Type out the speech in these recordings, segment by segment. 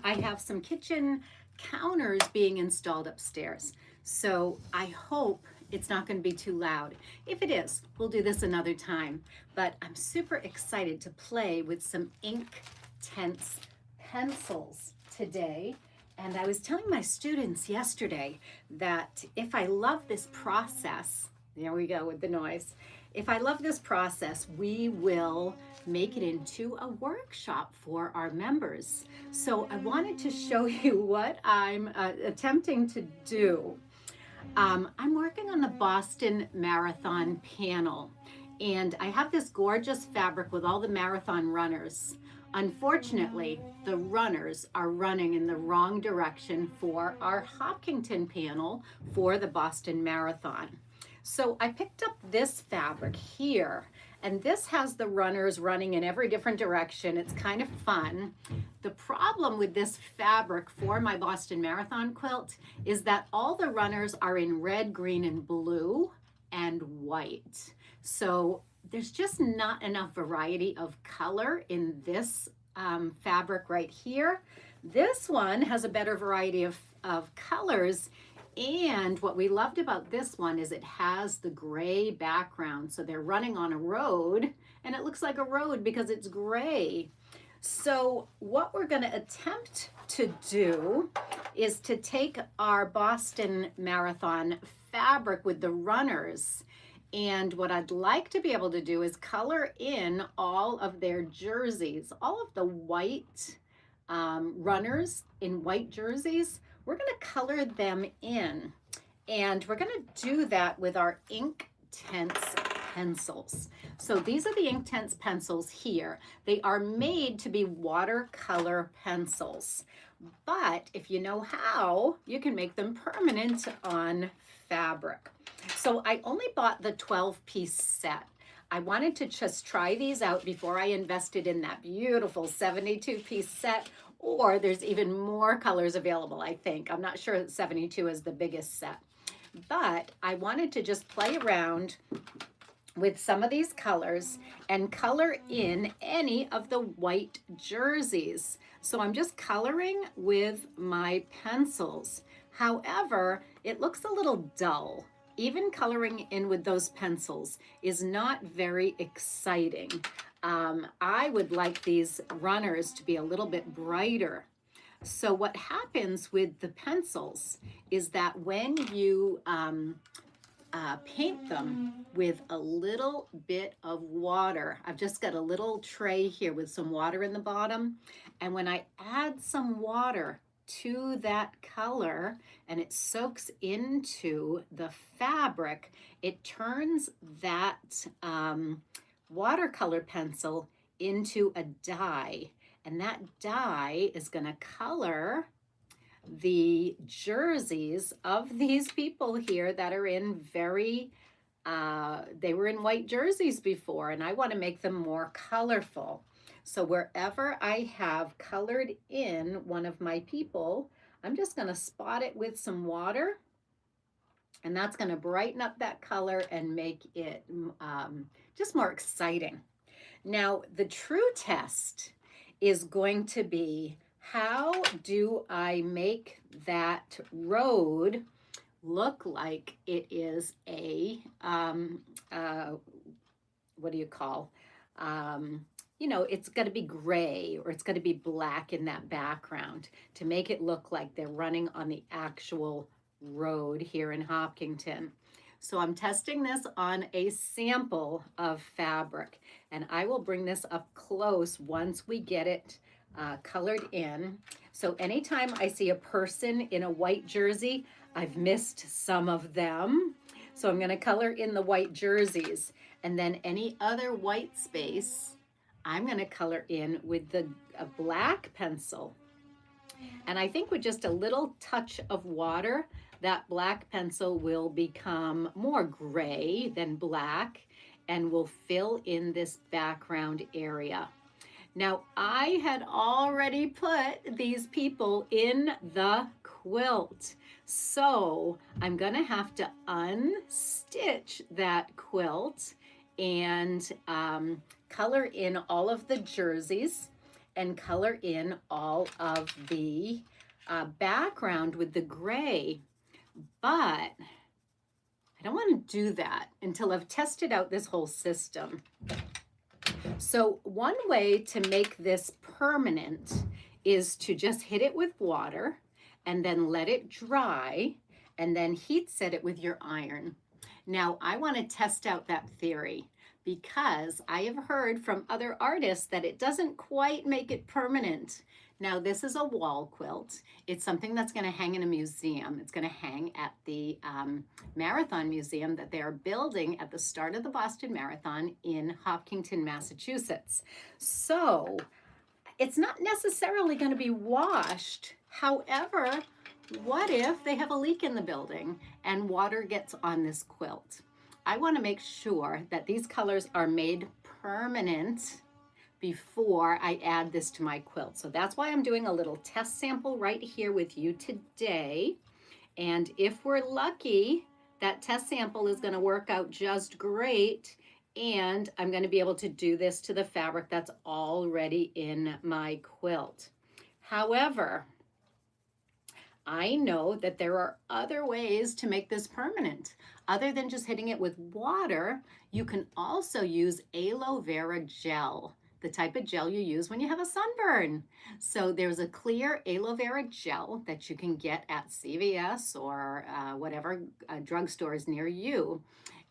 I have some kitchen counters being installed upstairs. So I hope it's not going to be too loud. If it is, we'll do this another time. But I'm super excited to play with some ink tense pencils today. And I was telling my students yesterday that if I love this process, there we go with the noise. If I love this process, we will make it into a workshop for our members. So I wanted to show you what I'm attempting to do. I'm working on the Boston Marathon panel, and I have this gorgeous fabric with all the marathon runners. Unfortunately, the runners are running in the wrong direction for our Hopkinton panel for the Boston Marathon. So I picked up this fabric here, and this has the runners running in every different direction. It's kind of fun. The problem with this fabric for my Boston Marathon quilt is that all the runners are in red, green, and blue and white. So there's just not enough variety of color in this fabric right here. This one has a better variety of colors. And what we loved about this one is it has the gray background. So they're running on a road, and it looks like a road because it's gray. So what we're going to attempt to do is to take our Boston Marathon fabric with the runners. And what I'd like to be able to do is color in all of their jerseys, all of the white runners in white jerseys. We're going to color them in, and we're going to do that with our ink tense pencils. So these are the ink tense pencils here. They are made to be watercolor pencils, but if you know how, you can make them permanent on fabric. So I only bought the 12-piece set. I wanted to just try these out before I invested in that beautiful 72-piece set, or there's even more colors available, I think. I'm not sure that 72 is the biggest set, but I wanted to just play around with some of these colors and color in any of the white jerseys. So I'm just coloring with my pencils. However, it looks a little dull. Even coloring in with those pencils is not very exciting. I would like these runners to be a little bit brighter. So what happens with the pencils is that when you paint them with a little bit of water, I've just got a little tray here with some water in the bottom, and when I add some water to that color and it soaks into the fabric, it turns that watercolor pencil into a dye, and that dye is going to color the jerseys of these people here that are in they were in white jerseys before, and I want to make them more colorful. So wherever I have colored in one of my people, I'm just going to spot it with some water, and that's going to brighten up that color and make it just more exciting. Now, the true test is going to be, how do I make that road look like it is a, what do you call, it's going to be gray, or it's going to be black in that background to make it look like they're running on the actual road here in Hopkinton. So I'm testing this on a sample of fabric, and I will bring this up close once we get it colored in. So anytime I see a person in a white jersey, I've missed some of them. So I'm going to color in the white jerseys, and then any other white space, I'm going to color in with a black pencil. And I think with just a little touch of water, that black pencil will become more gray than black and will fill in this background area. Now, I had already put these people in the quilt, so I'm going to have to unstitch that quilt and color in all of the jerseys. and color in all of the background with the gray. But I don't want to do that until I've tested out this whole system. So one way to make this permanent is to just hit it with water and then let it dry and then heat set it with your iron. Now I want to test out that theory because I have heard from other artists that it doesn't quite make it permanent. Now this is a wall quilt. It's something that's going to hang in a museum. It's going to hang at the Marathon Museum that they are building at the start of the Boston Marathon in Hopkinton, Massachusetts. So it's not necessarily going to be washed. However, what if they have a leak in the building and water gets on this quilt? I want to make sure that these colors are made permanent before I add this to my quilt. So that's why I'm doing a little test sample right here with you today. And if we're lucky, that test sample is going to work out just great. And I'm going to be able to do this to the fabric that's already in my quilt. However, I know that there are other ways to make this permanent. Other than just hitting it with water, you can also use aloe vera gel, the type of gel you use when you have a sunburn. So there's a clear aloe vera gel that you can get at CVS or whatever drugstores near you.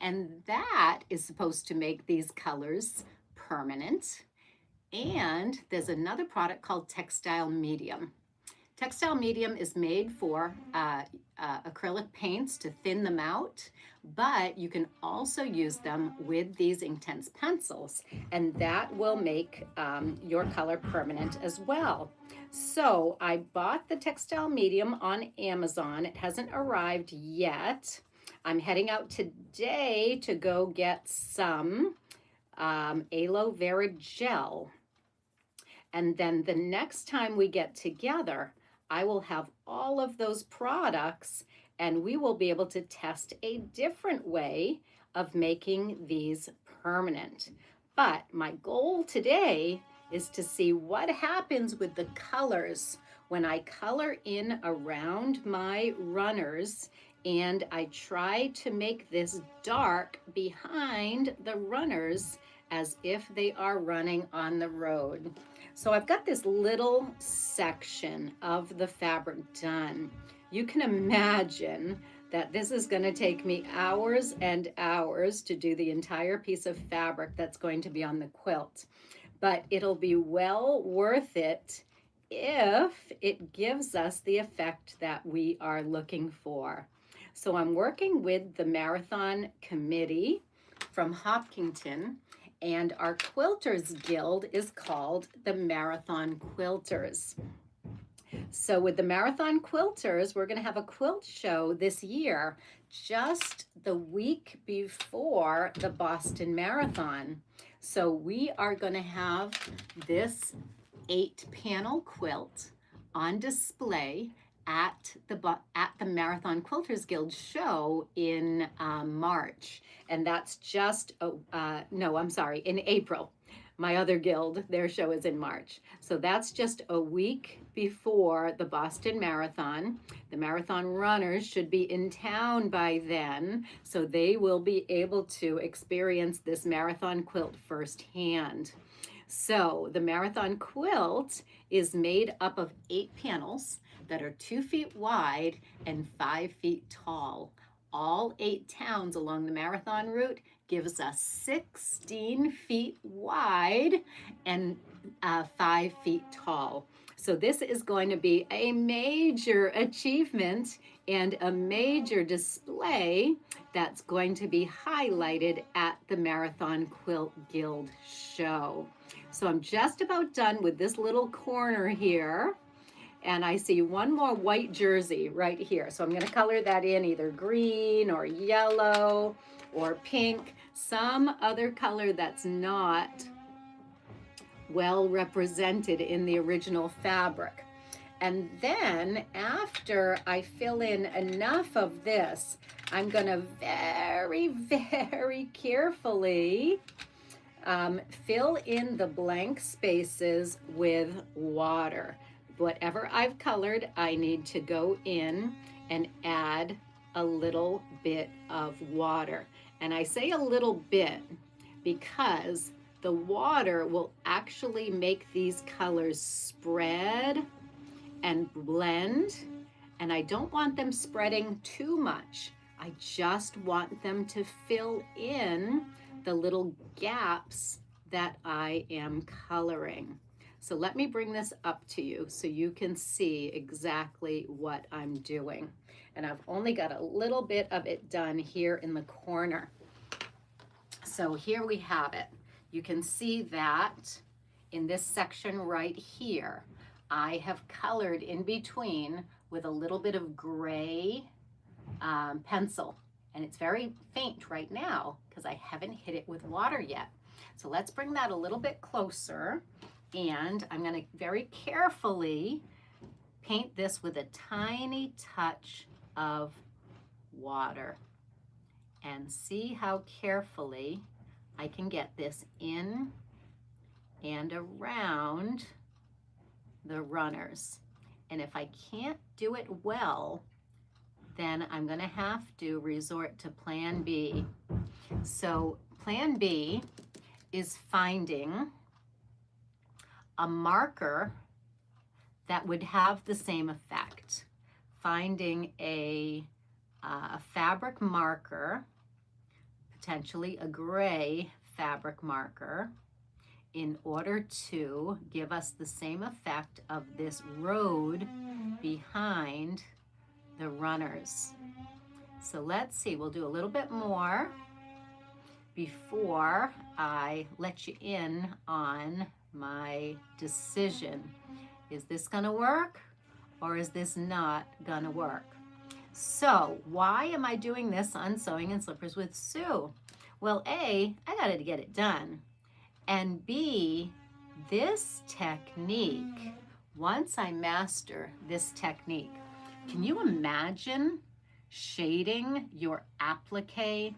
And that is supposed to make these colors permanent. And there's another product called Textile Medium. Textile Medium is made for acrylic paints to thin them out, but you can also use them with these Inktense pencils, and that will make your color permanent as well. So I bought the Textile Medium on Amazon. It hasn't arrived yet. I'm heading out today to go get some aloe vera gel. And then the next time we get together, I will have all of those products and we will be able to test a different way of making these permanent. But my goal today is to see what happens with the colors when I color in around my runners and I try to make this dark behind the runners as if they are running on the road. So I've got this little section of the fabric done. You can imagine that this is going to take me hours and hours to do the entire piece of fabric that's going to be on the quilt. But it'll be well worth it if it gives us the effect that we are looking for. So I'm working with the Marathon Committee from Hopkinton, and our Quilters Guild is called the Marathon Quilters. So with the Marathon Quilters, we're going to have a quilt show this year, just the week before the Boston Marathon. So we are going to have this 8-panel quilt on display at the Marathon Quilters Guild show in March. And that's just, in April. My other guild, their show is in March. So that's just a week before the Boston Marathon. The marathon runners should be in town by then, so they will be able to experience this marathon quilt firsthand. So the marathon quilt is made up of 8 panels that are 2 feet wide and 5 feet tall. All 8 towns along the marathon route gives us 16 feet wide and 5 feet tall. So this is going to be a major achievement and a major display that's going to be highlighted at the Marathon Quilt Guild show. So I'm just about done with this little corner here. And I see one more white jersey right here. So I'm going to color that in either green or yellow or pink, some other color that's not well represented in the original fabric. And then after I fill in enough of this, I'm going to very, very carefully Fill in the blank spaces with water. Whatever I've colored, I need to go in and add a little bit of water. And I say a little bit because the water will actually make these colors spread and blend. And I don't want them spreading too much. I just want them to fill in the little gaps that I am coloring. So let me bring this up to you so you can see exactly what I'm doing. And I've only got a little bit of it done here in the corner. So here we have it. You can see that in this section right here, I have colored in between with a little bit of gray pencil. And it's very faint right now because I haven't hit it with water yet. So let's bring that a little bit closer. And I'm going to very carefully paint this with a tiny touch of water. And see how carefully I can get this in and around the runners. And if I can't do it well, then I'm going to have to resort to plan B. So plan B is finding a marker that would have the same effect. Finding a fabric marker, potentially a gray fabric marker, in order to give us the same effect of this road behind the runners. So let's see, we'll do a little bit more before I let you in on my decision. Is this gonna work or is this not gonna work? So why am I doing this on Sewing in Slippers with Sue? Well, A, I got to get it done. And B, this technique, once I master this technique, can you imagine shading your applique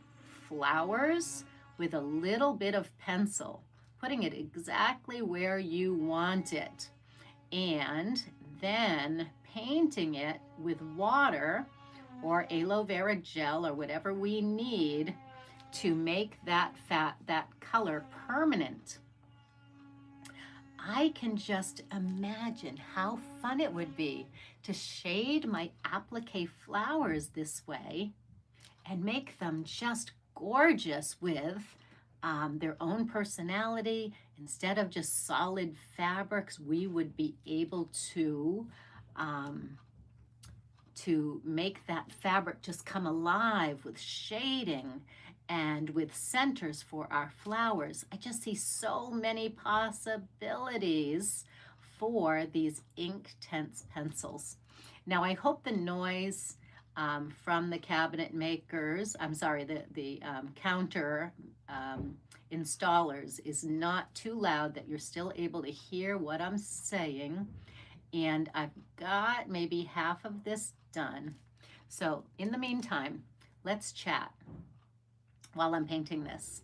flowers with a little bit of pencil, putting it exactly where you want it, and then painting it with water or aloe vera gel or whatever we need to make that color permanent. I can just imagine how fun it would be to shade my applique flowers this way and make them just gorgeous with their own personality. Instead of just solid fabrics, we would be able to make that fabric just come alive with shading and with centers for our flowers. I just see so many possibilities for these Inktense pencils. Now I hope the noise from the cabinet makers, the counter installers is not too loud, that you're still able to hear what I'm saying. And I've got maybe half of this done. So in the meantime, let's chat while I'm painting this.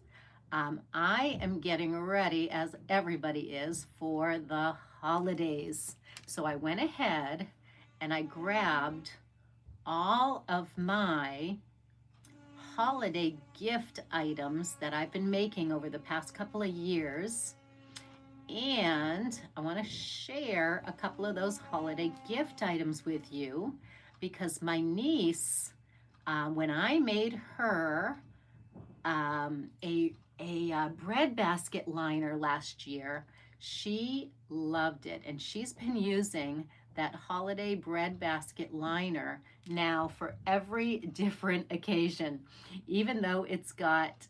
I am getting ready, as everybody is, for the holidays. So I went ahead and I grabbed all of my holiday gift items that I've been making over the past couple of years. And I want to share a couple of those holiday gift items with you because my niece, when I made her a bread basket liner last year, she loved it, and she's been using that holiday bread basket liner now for every different occasion. Even though it's got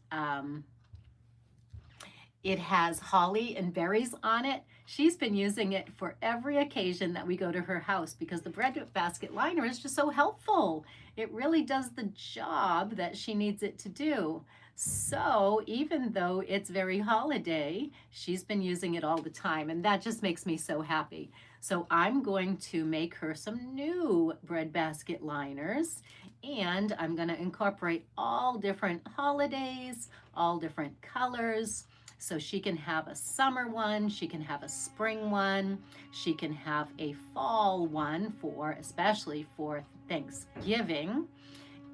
it has holly and berries on it, she's been using it for every occasion that we go to her house because the bread basket liner is just so helpful. It really does the job that she needs it to do. So even though it's very holiday, she's been using it all the time, and that just makes me so happy. So I'm going to make her some new bread basket liners, and I'm going to incorporate all different holidays, all different colors, So she can have a summer one, she can have a spring one, she can have a fall one especially for Thanksgiving,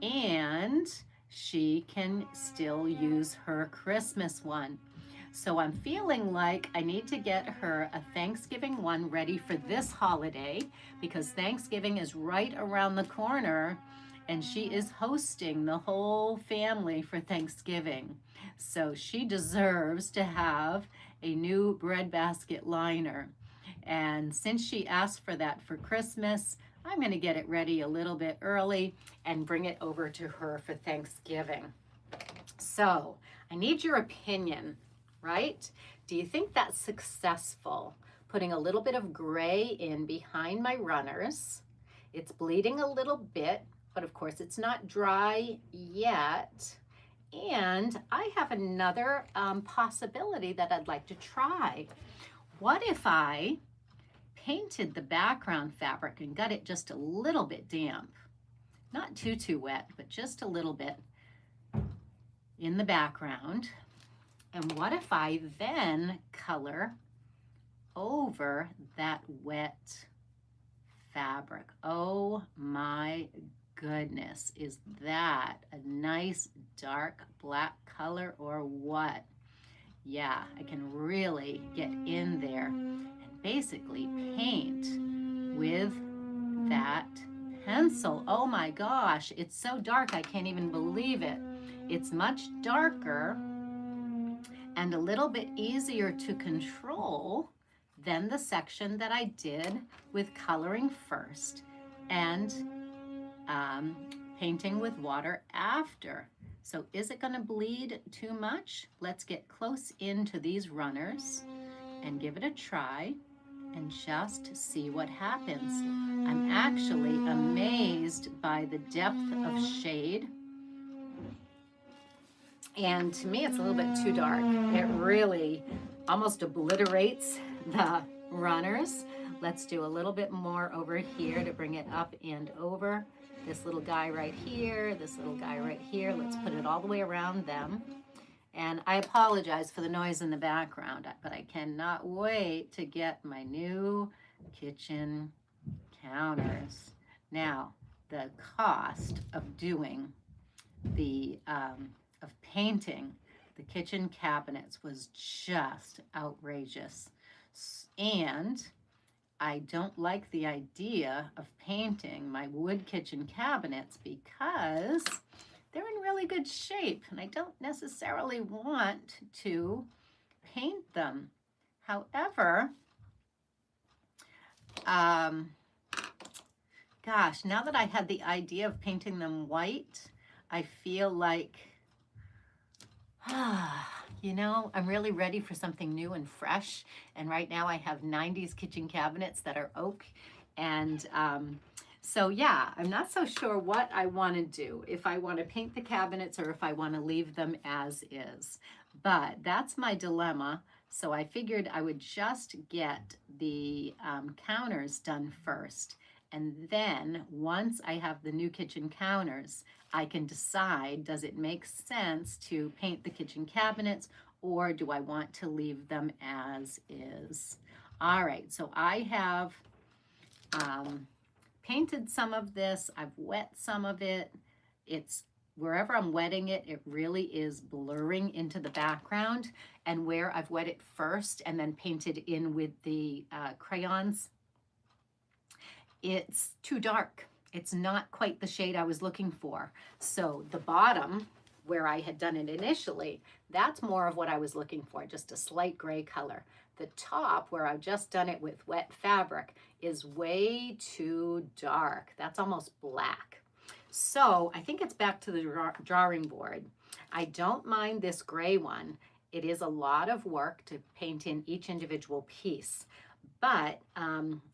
and she can still use her Christmas one. So I'm feeling like I need to get her a Thanksgiving one ready for this holiday, because Thanksgiving is right around the corner and she is hosting the whole family for Thanksgiving. So she deserves to have a new breadbasket liner. And since she asked for that for Christmas, I'm going to get it ready a little bit early and bring it over to her for Thanksgiving. So I need your opinion, right? Do you think that's successful? Putting a little bit of gray in behind my runners. It's bleeding a little bit, but of course it's not dry yet. And I have another possibility that I'd like to try. What if I painted the background fabric and got it just a little bit damp? Not too wet, but just a little bit in the background. And what if I then color over that wet fabric? Oh my goodness, is that a nice dark black color or what? Yeah, I can really get in there and basically paint with that pencil. Oh my gosh, it's so dark I can't even believe it. It's much darker and a little bit easier to control than the section that I did with coloring first and painting with water after. So is it going to bleed too much? Let's get close into these runners and give it a try and just see what happens. I'm actually amazed by the depth of shade. And to me, it's a little bit too dark. It really almost obliterates the runners. Let's do a little bit more over here to bring it up and over. This little guy right here, this little guy right here. Let's put it all the way around them. And I apologize for the noise in the background, but I cannot wait to get my new kitchen counters. Now, the cost of doing of painting the kitchen cabinets was just outrageous. And I don't like the idea of painting my wood kitchen cabinets because they're in really good shape and I don't necessarily want to paint them. However, gosh, now that I had the idea of painting them white, I feel like, you know, I'm really ready for something new and fresh. And right now I have 90s kitchen cabinets that are oak. And so yeah, I'm not so sure what I want to do, if I want to paint the cabinets or if I want to leave them as is. But that's my dilemma. So I figured I would just get the counters done first. And then once I have the new kitchen counters, I can decide, does it make sense to paint the kitchen cabinets or do I want to leave them as is? All right, so I have painted some of this. I've wet some of it. It's wherever I'm wetting it, it really is blurring into the background. And where I've wet it first and then painted in with the crayons, it's too dark. It's not quite the shade I was looking for. So the bottom, where I had done it initially, that's more of what I was looking for, just a slight gray color. The top, where I've just done it with wet fabric, is way too dark. That's almost black. So I think it's back to the drawing board. I don't mind this gray one. It is a lot of work to paint in each individual piece, but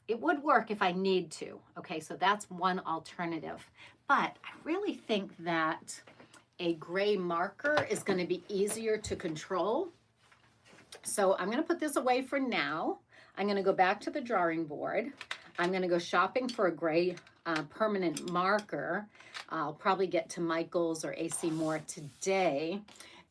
it would work if I need to. Okay, so that's one alternative. But I really think that a gray marker is going to be easier to control. So I'm going to put this away for now. I'm going to go back to the drawing board. I'm going to go shopping for a gray permanent marker. I'll probably get to Michael's or AC Moore today.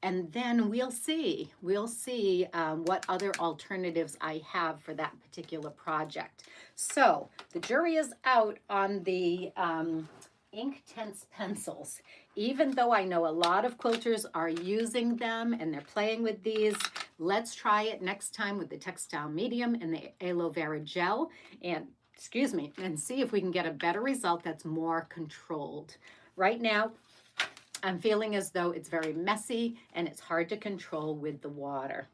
And then we'll see what other alternatives I have for that particular project. So the jury is out on the Inktense pencils. Even though I know a lot of quilters are using them and they're playing with these, let's try it next time with the textile medium and the aloe vera gel, and excuse me, and see if we can get a better result that's more controlled. Right now, I'm feeling as though it's very messy and it's hard to control with the water.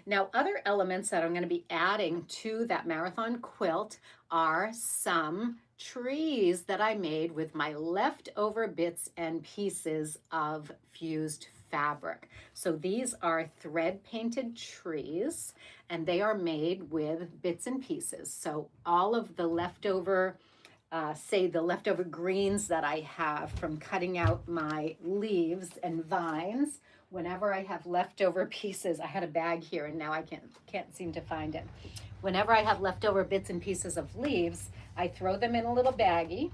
Now, other elements that I'm going to be adding to that marathon quilt are some trees that I made with my leftover bits and pieces of fused fabric. So these are thread painted trees, and they are made with bits and pieces. So all of the leftover say the leftover greens that I have from cutting out my leaves and vines. Whenever I have leftover pieces, I had a bag here and now I can't seem to find it. Whenever I have leftover bits and pieces of leaves, I throw them in a little baggie,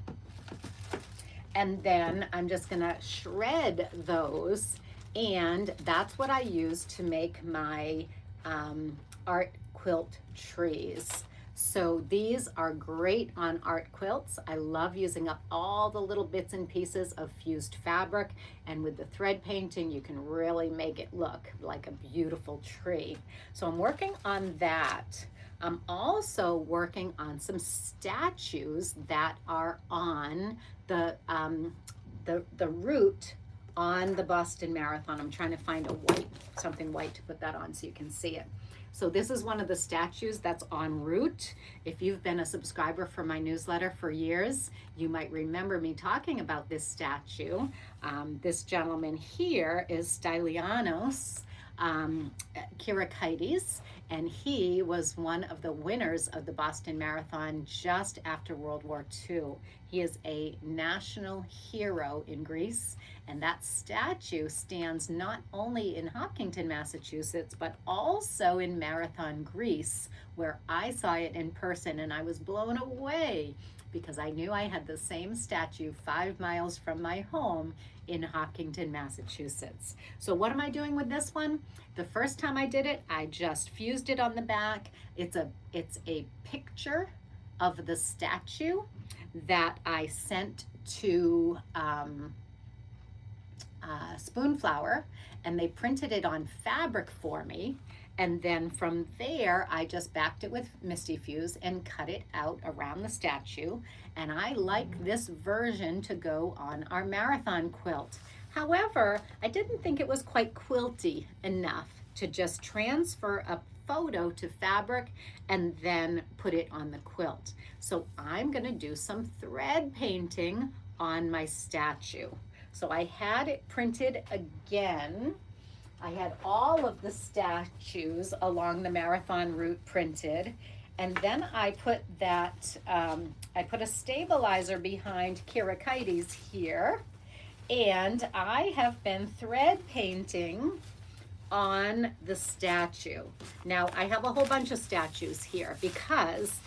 and then I'm just gonna shred those, and that's what I use to make my art quilt trees. So these are great on art quilts. I love using up all the little bits and pieces of fused fabric, and with the thread painting you can really make it look like a beautiful tree. So I'm working on that. I'm also working on some statues that are on the route on the Boston Marathon. I'm trying to find something white to put that on so you can see it. So this is one of the statues that's en route. If you've been a subscriber for my newsletter for years, you might remember me talking about this statue. This gentleman here is Stylianos Kyriakidis, and he was one of the winners of the Boston Marathon just after World War II. He is a national hero in Greece, and that statue stands not only in Hopkinton, Massachusetts, but also in Marathon, Greece, where I saw it in person, and I was blown away because I knew I had the same statue 5 miles from my home in Hopkinton, Massachusetts. So what am I doing with this one? The first time I did it, I just fused it on the back. It's a picture of the statue that I sent to Spoonflower, and they printed it on fabric for me. And then from there, I just backed it with Misty Fuse and cut it out around the statue. And I like this version to go on our marathon quilt. However, I didn't think it was quite quilty enough to just transfer a photo to fabric and then put it on the quilt. So I'm gonna do some thread painting on my statue. So I had it printed again. I had all of the statues along the marathon route printed, and then I put I put a stabilizer behind Kyriakidis here, and I have been thread painting on the statue. Now I have a whole bunch of statues here because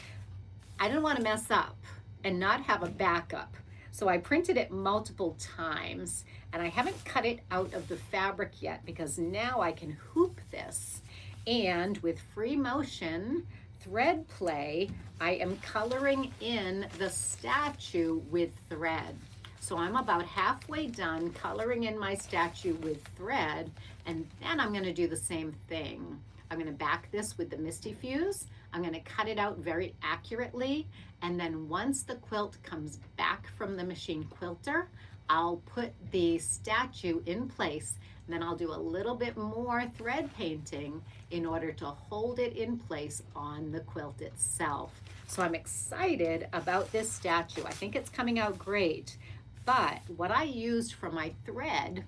I didn't want to mess up and not have a backup. So I printed it multiple times, and I haven't cut it out of the fabric yet because now I can hoop this. And with free motion thread play, I am coloring in the statue with thread. So I'm about halfway done coloring in my statue with thread, and then I'm going to do the same thing. I'm going to back this with the Misty Fuse. I'm going to cut it out very accurately, and then once the quilt comes back from the machine quilter, I'll put the statue in place, and then I'll do a little bit more thread painting in order to hold it in place on the quilt itself. So I'm excited about this statue. I think it's coming out great, but what I used for my thread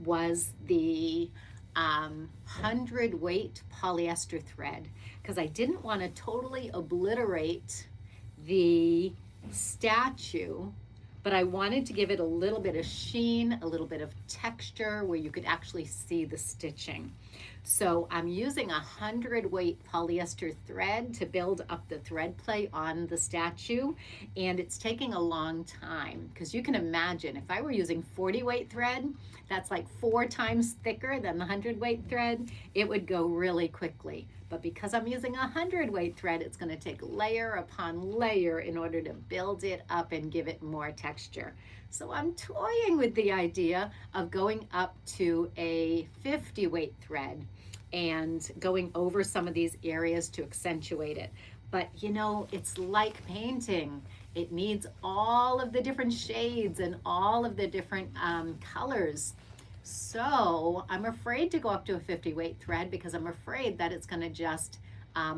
was the 100 weight polyester thread, because I didn't want to totally obliterate the statue, but I wanted to give it a little bit of sheen, a little bit of texture where you could actually see the stitching. So I'm using 100-weight polyester thread to build up the thread play on the statue, and it's taking a long time because you can imagine if I were using 40-weight thread, that's like 4 times thicker than the 100-weight thread, it would go really quickly. But because I'm using 100-weight thread, it's going to take layer upon layer in order to build it up and give it more texture. So I'm toying with the idea of going up to a 50-weight thread and going over some of these areas to accentuate it. But you know, it's like painting. It needs all of the different shades and all of the different colors. So I'm afraid to go up to a 50-weight thread because I'm afraid that it's going to just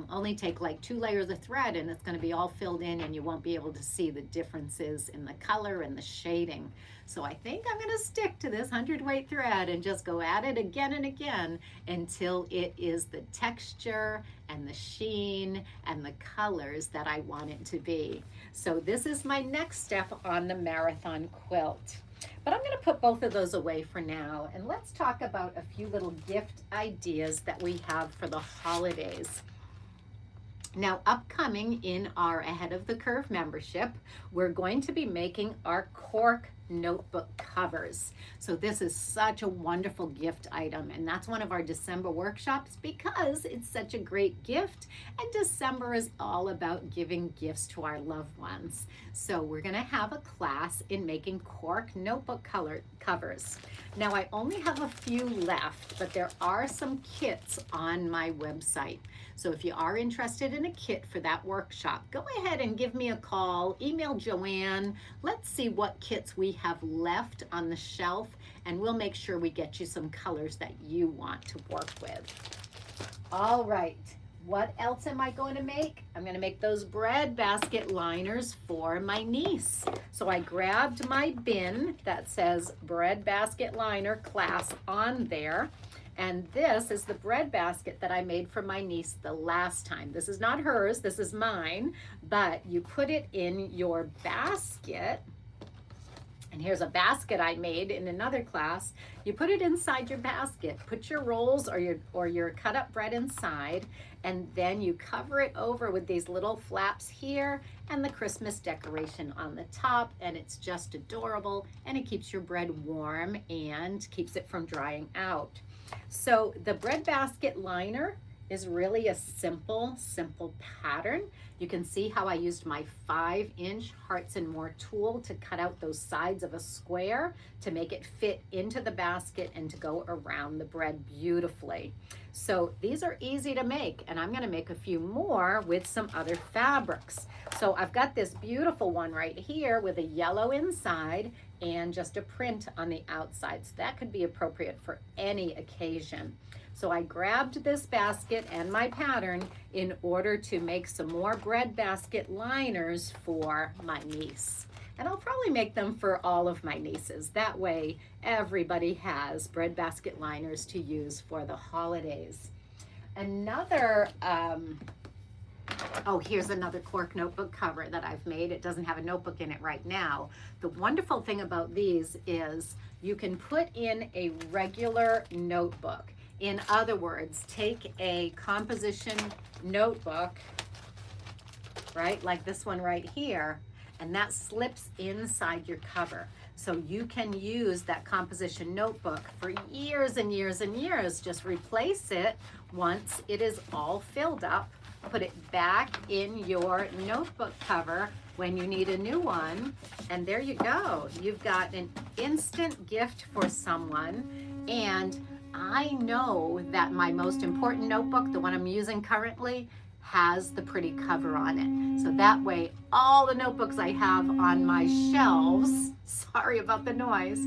only take like 2 layers of thread and it's going to be all filled in and you won't be able to see the differences in the color and the shading. So I think I'm going to stick to this 100-weight thread and just go at it again and again until it is the texture and the sheen and the colors that I want it to be. So this is my next step on the marathon quilt. But I'm going to put both of those away for now, and let's talk about a few little gift ideas that we have for the holidays. Now, upcoming in our Ahead of the Curve membership, we're going to be making our cork notebook covers. So this is such a wonderful gift item, and that's one of our December workshops because it's such a great gift, and December is all about giving gifts to our loved ones. So we're going to have a class in making cork notebook covers. Now I only have a few left, but there are some kits on my website. So if you are interested in a kit for that workshop, go ahead and give me a call, email Joanne. Let's see what kits we have left on the shelf, and we'll make sure we get you some colors that you want to work with. All right, what else am I going to make? I'm going to make those bread basket liners for my niece. So I grabbed my bin that says bread basket liner class on there. And this is the bread basket that I made for my niece the last time. This is not hers, this is mine, but you put it in your basket. And here's a basket I made in another class. You put it inside your basket, put your rolls or your cut up bread inside, and then you cover it over with these little flaps here and the Christmas decoration on the top, and it's just adorable, and it keeps your bread warm and keeps it from drying out. So the bread basket liner is really a simple pattern. You can see how I used my 5-inch Hearts and More tool to cut out those sides of a square to make it fit into the basket and to go around the bread beautifully. So these are easy to make, and I'm going to make a few more with some other fabrics. So I've got this beautiful one right here with a yellow inside and just a print on the outside. So that could be appropriate for any occasion. So I grabbed this basket and my pattern in order to make some more bread basket liners for my niece. And I'll probably make them for all of my nieces. That way everybody has bread basket liners to use for the holidays. Another, here's another cork notebook cover that I've made. It doesn't have a notebook in it right now. The wonderful thing about these is you can put in a regular notebook. In other words, take a composition notebook, right, like this one right here, and that slips inside your cover. So you can use that composition notebook for years and years and years. Just replace it once it is all filled up. Put it back in your notebook cover when you need a new one, and there you go. You've got an instant gift for someone. And I know that my most important notebook, the one I'm using currently, has the pretty cover on it. So that way, all the notebooks I have on my shelves, sorry about the noise,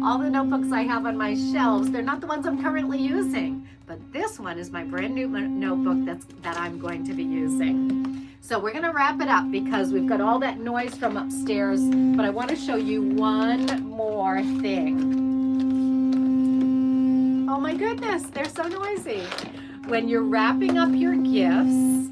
all the notebooks I have on my shelves, they're not the ones I'm currently using, but this one is my brand new notebook that I'm going to be using. So we're gonna wrap it up because we've got all that noise from upstairs, but I wanna show you one more thing. Oh my goodness, they're so noisy. When you're wrapping up your gifts,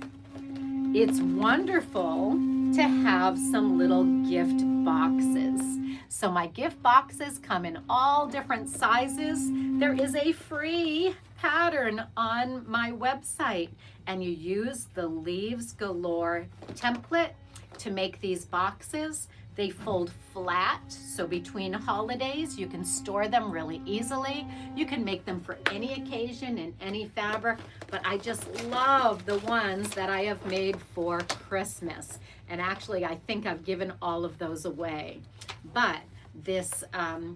it's wonderful to have some little gift boxes. So my gift boxes come in all different sizes. there is a free pattern on my website, and you use the Leaves Galore template to make these boxes. They fold flat, so between holidays you can store them really easily. You can make them for any occasion in any fabric, but I just love the ones that I have made for Christmas. And actually, I think I've given all of those away. But this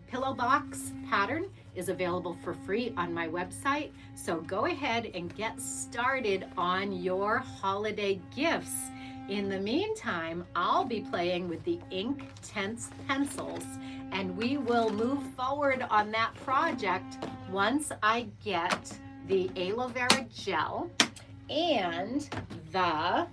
pillow box pattern is available for free on my website. So go ahead and get started on your holiday gifts. In the meantime, I'll be playing with the Inktense pencils, and we will move forward on that project once I get the aloe vera gel and the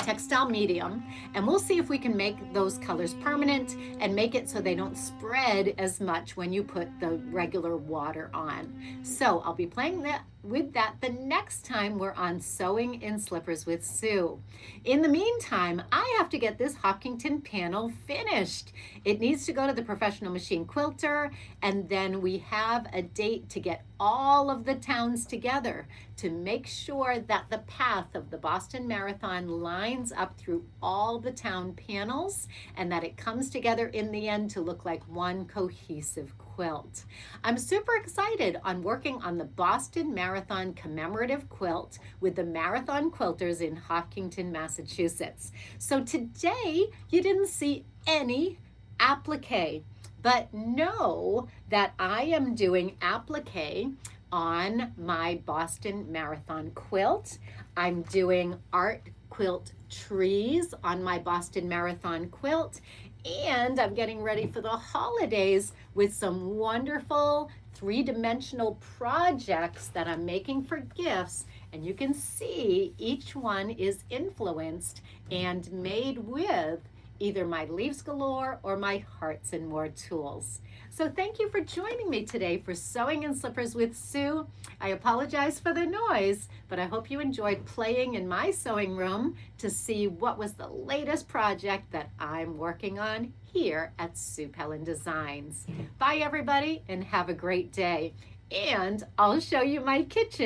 textile medium, and we'll see if we can make those colors permanent and make it so they don't spread as much when you put the regular water on. So I'll be playing with that the next time we're on Sewing in Slippers with Sue. In the meantime, I have to get this Hopkinton panel finished. It needs to go to the professional machine quilter, and then we have a date to get all of the towns together to make sure that the path of the Boston Marathon lines up through all the town panels and that it comes together in the end to look like one cohesive quilt. I'm super excited on working on the Boston Marathon commemorative quilt with the Marathon Quilters in Hopkinton, Massachusetts. So today you didn't see any applique, but know that I am doing applique on my Boston Marathon quilt. I'm doing art quilt trees on my Boston Marathon quilt, and I'm getting ready for the holidays with some wonderful three-dimensional projects that I'm making for gifts. And you can see each one is influenced and made with either my Leaves Galore or my Hearts and More tools. So thank you for joining me today for Sewing in Slippers with Sue. I apologize for the noise, but I hope you enjoyed playing in my sewing room to see what was the latest project that I'm working on here at Sue Pelland Designs. Bye everybody, and have a great day. And I'll show you my kitchen.